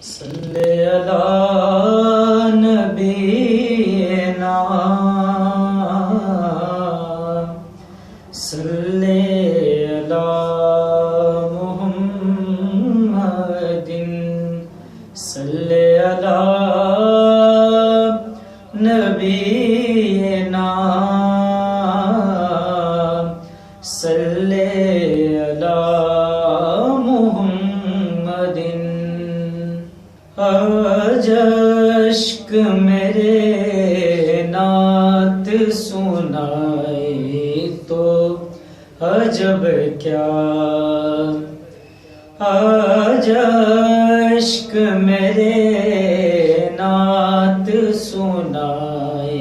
सल्ले अला नबीना सल्ले अला मुहम्मदिन सल्ले अला नबीना सल्ले अला मुहम्मदिन। आज अश्क मेरे नात सुनाए तो अजब क्या, आज अश्क मेरे नात सुनाए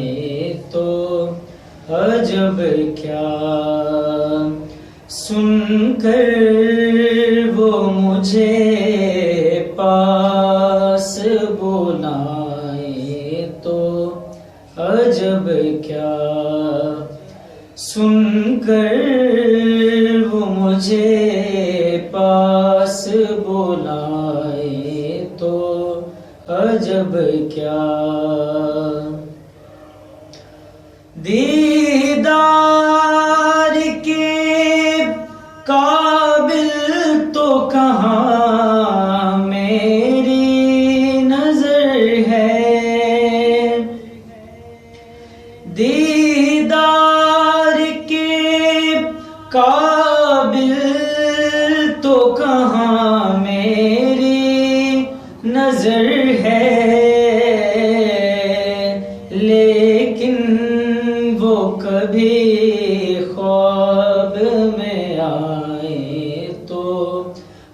तो अजब क्या, सुनकर वो मुझे पास बुलाए तो अजब क्या, सुनकर वो मुझे पास बुलाए तो अजब क्या। दीदार के काबिल तो कहाँ मेरी नजर है, दीदार के काबिल तो कहाँ मेरी नजर है, लेकिन वो कभी ख्वाब में आए तो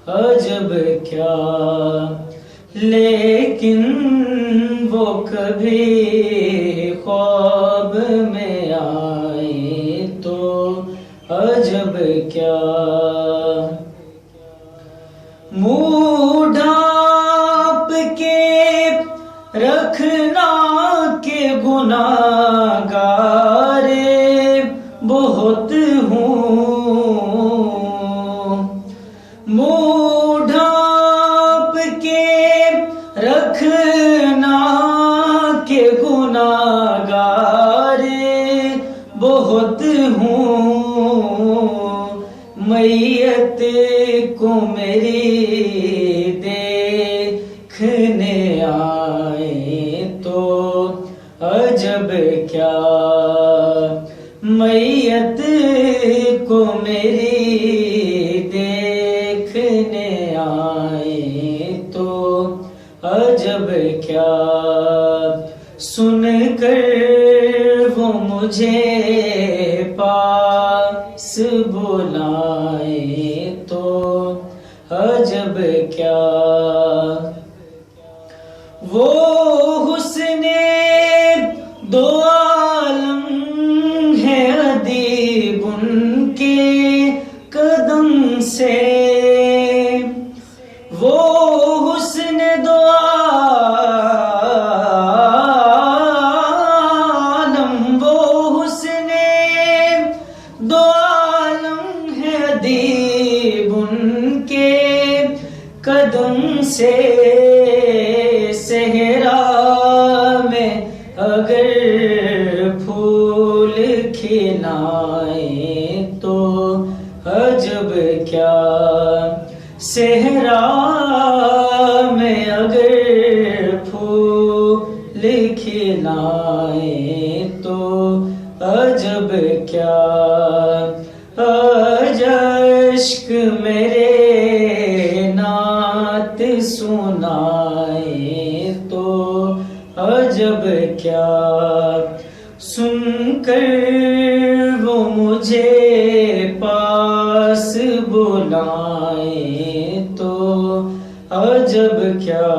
अजब क्या, लेकिन वो कभी ख्वाब में आए तो अजब क्या। मुँह ढाँप के रखना के गुनाहगार बहुत हूँ, मुँह ढाँप के रखना के गुनाहगार बहुत हूँ, मैयत को मेरी देखने आए तो अजब क्या, मैयत को मेरी देखने आए तो अजब क्या, सुनकर वो मुझे पास बुलाए तो अजब क्या। वो हुस्ने दो आलम है अदीब उनके कदम से, वो हुस्ने दो आलम, वो हुस्ने दो आलम है अदीब उनके कदम से, सहरा में अगर फूल खिलाए तो अजब क्या, सहरा में अगर फूल खिलाए तो अजब क्या। आज अश्क मेरे नात सुनाए तो अजब क्या, सुनकर वो मुझे पास बुलाए तो अजब क्या।